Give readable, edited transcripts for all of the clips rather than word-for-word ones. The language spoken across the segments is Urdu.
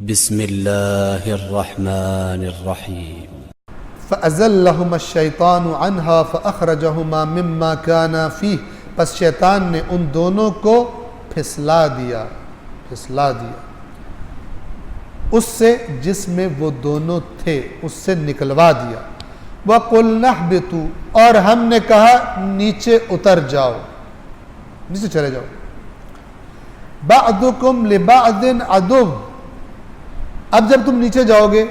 بسم اللہ الرحمن الرحیم فَأَزَلَّهُمَا الشَّيْطَانُ عَنْهَا فَأَخْرَجَهُمَا مِمَّا كَانَا فِيهِ پس شیطان نے ان دونوں کو پھسلا دیا اس سے جس میں وہ دونوں تھے، اس سے نکلوا دیا۔ وَقُلْنَا اهْبِطُوا اور ہم نے کہا نیچے اتر جاؤ، نیچے چلے جاؤ۔ بَعْضُكُمْ لِبَعْضٍ عَدُوٌّ اب جب تم نیچے جاؤ گے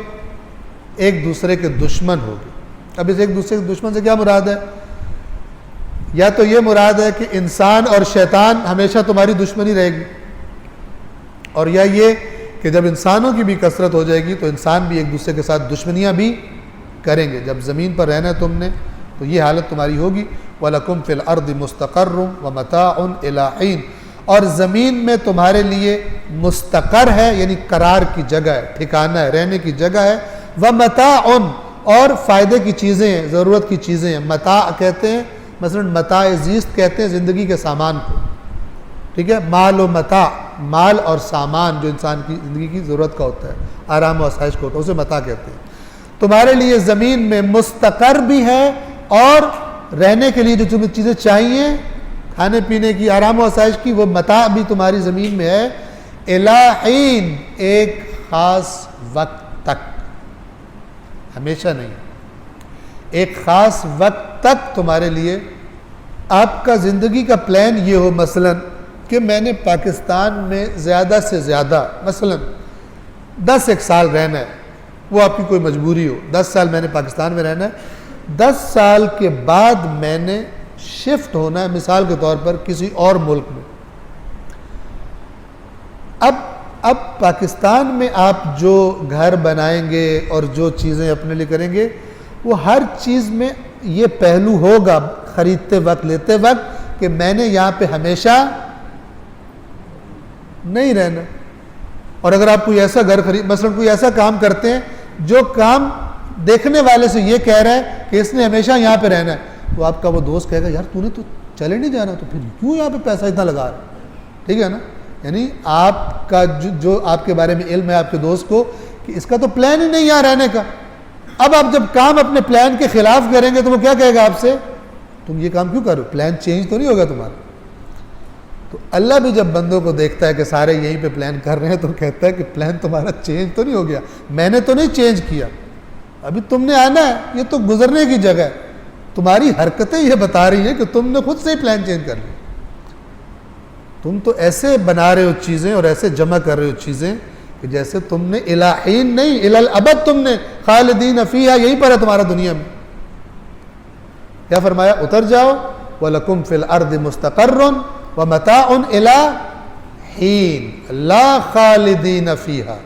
ایک دوسرے کے دشمن ہوگے۔ اب اس ایک دوسرے کے دشمن سے کیا مراد ہے؟ یا تو یہ مراد ہے کہ انسان اور شیطان ہمیشہ تمہاری دشمنی رہے گی، اور یا یہ کہ جب انسانوں کی بھی کثرت ہو جائے گی تو انسان بھی ایک دوسرے کے ساتھ دشمنیاں بھی کریں گے۔ جب زمین پر رہنا ہے تم نے تو یہ حالت تمہاری ہوگی۔ وَلَكُمْ فِي الْأَرْضِ مُسْتَقَرٌّ وَمَتَاعٌ إِلَىٰ حِينٍ اور زمین میں تمہارے لیے مستقر ہے، یعنی قرار کی جگہ ہے، ٹھکانہ ہے، رہنے کی جگہ ہے۔ وَمَتَاعٌ اور فائدے کی چیزیں ہیں، ضرورت کی چیزیں ہیں۔ متاع کہتے ہیں، مثلا متاع زیست کہتے ہیں زندگی کے سامان کو، ٹھیک ہے؟ مال و متاع، مال اور سامان جو انسان کی زندگی کی ضرورت کا ہوتا ہے، آرام و آسائش کا ہوتا ہے، اسے متاع کہتے ہیں۔ تمہارے لیے زمین میں مستقر بھی ہے اور رہنے کے لیے جو تمہیں چیزیں چاہیے، کھانے پینے کی، آرام و آسائش کی، وہ متاع بھی تمہاری زمین میں ہے۔ اِلیٰ حین ایک خاص وقت تک، ہمیشہ نہیں، ایک خاص وقت تک تمہارے لیے۔ آپ کا زندگی کا پلان یہ ہو مثلا کہ میں نے پاکستان میں زیادہ سے زیادہ مثلا 10 سال رہنا ہے، وہ آپ کی کوئی مجبوری ہو، 10 سال میں نے پاکستان میں رہنا ہے، 10 سال کے بعد میں نے شفٹ ہونا ہے مثال کے طور پر کسی اور ملک میں۔ اب پاکستان میں آپ جو گھر بنائیں گے اور جو چیزیں اپنے لیے کریں گے، وہ ہر چیز میں یہ پہلو ہوگا خریدتے وقت، لیتے وقت، کہ میں نے یہاں پہ ہمیشہ نہیں رہنا۔ اور اگر آپ کوئی ایسا گھر مثلا کوئی ایسا کام کرتے ہیں جو کام دیکھنے والے سے یہ کہہ رہا ہے کہ اس نے ہمیشہ یہاں پہ رہنا ہے، تو آپ کا وہ دوست کہے گا یار تو نے تو چلے نہیں جانا، تو پھر کیوں یہاں پہ پیسہ اتنا لگا رہا ہے؟ ٹھیک ہے نا؟ یعنی آپ کا جو آپ کے بارے میں علم ہے آپ کے دوست کو کہ اس کا تو پلان ہی نہیں یہاں رہنے کا۔ اب آپ جب کام اپنے پلان کے خلاف کریں گے تو وہ کیا کہے گا آپ سے؟ تم یہ کام کیوں کر رہے ہو؟ پلان چینج تو نہیں ہوگا تمہارا۔ تو اللہ بھی جب بندوں کو دیکھتا ہے کہ سارے یہیں پہ پلان کر رہے ہیں تو کہتا ہے کہ پلان تمہارا چینج تو نہیں ہو گیا، میں نے تو نہیں چینج کیا، ابھی تم نے آنا ہے، یہ تو گزرنے کی جگہ ہے۔ تمہاری حرکتیں یہ بتا رہی ہیں کہ تم نے خود سے ہی پلان چینج کر لیا۔ تم تو ایسے بنا رہے ہو چیزیں اور ایسے جمع کر رہے ہو چیزیں کہ جیسے تم نے اِلیٰ حین نہیں، اِلیٰ الابد تم نے خالدین فیہا، یہی پر ہے تمہارا دنیا میں۔ کیا فرمایا؟ اتر جاؤ۔ وَلَكُمْ فِي الْأَرْضِ مُسْتَقَرٌّ وَمَتَاعٌ إِلَىٰ حِينٍ لَا خَالِدِينَ فِيهَا۔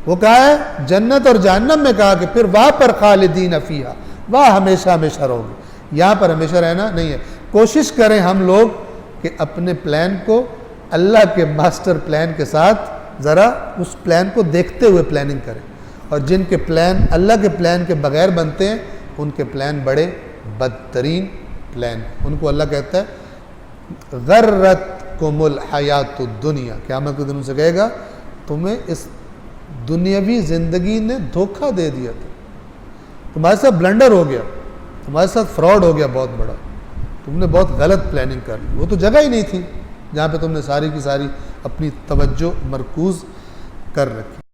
وہ کہا ہے جنت اور جہنم میں کہا کہ پھر وہاں پر خالدین فیہا، وہاں ہمیشہ ہمیشہ رہو گے، یہاں پر ہمیشہ رہنا نہیں ہے۔ کوشش کریں ہم لوگ کہ اپنے پلان کو اللہ کے ماسٹر پلان کے ساتھ ذرا اس پلان کو دیکھتے ہوئے پلاننگ کریں، اور جن کے پلان اللہ کے پلان کے بغیر بنتے ہیں ان کے پلان بڑے بدترین پلان، ان کو اللہ کہتا ہے غرتکم الحیات الدنیا، قیامت کے دن ان سے کہے گا تمہیں اس دنیاوی زندگی نے دھوکہ دے دیا تھا، تمہارے ساتھ بلنڈر ہو گیا، تمہارے ساتھ فراڈ ہو گیا بہت بڑا، تم نے بہت غلط پلاننگ کر لی، وہ تو جگہ ہی نہیں تھی جہاں پہ تم نے ساری کی ساری اپنی توجہ مرکوز کر رکھی۔